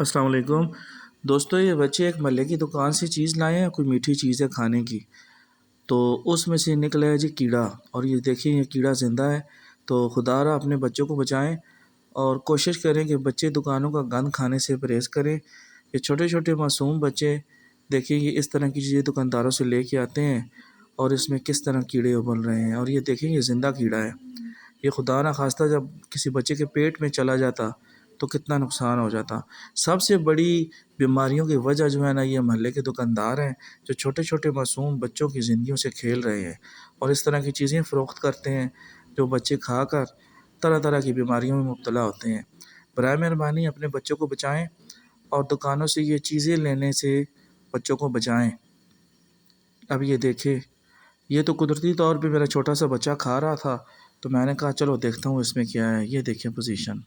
अस्सलाम वालेकुम। दोस्तों, ये बच्चे एक मल्ले की दुकान से चीज़ लाए हैं, कोई मीठी चीज़ है खाने की। तो उसमें से निकला है जी कीड़ा, और ये देखिए ये कीड़ा ज़िंदा है। तो खुदारा अपने बच्चों को बचाएं और कोशिश करें कि बच्चे दुकानों का गंद खाने से परहेज़ करें। ये छोटे छोटे मासूम बच्चे देखिए ये इस तरह की चीज़ें दुकानदारों से लेके आते हैं और इसमें किस तरह कीड़े उबल रहे हैं, और ये देखें ये ज़िंदा कीड़ा है। ये खुदा ना खास्ता जब किसी बच्चे के पेट में चला जाता तो कितना नुकसान हो जाता। सबसे बड़ी बीमारियों की वजह जो है ना, ये मोहल्ले के दुकानदार हैं जो छोटे छोटे मासूम बच्चों की ज़िंदगियों से खेल रहे हैं और इस तरह की चीज़ें फ़रोख्त करते हैं जो बच्चे खाकर तरह तरह की बीमारियों में मुब्तला होते हैं। बराए मेहरबानी अपने बच्चों को बचाएं और दुकानों से ये चीज़ें लेने से बच्चों को बचाएं। अब ये देखें, ये तो कुदरती तौर पे मेरा छोटा सा बच्चा खा रहा था, तो मैंने कहा चलो देखता हूँ इसमें क्या है। ये देखें पोजीशन।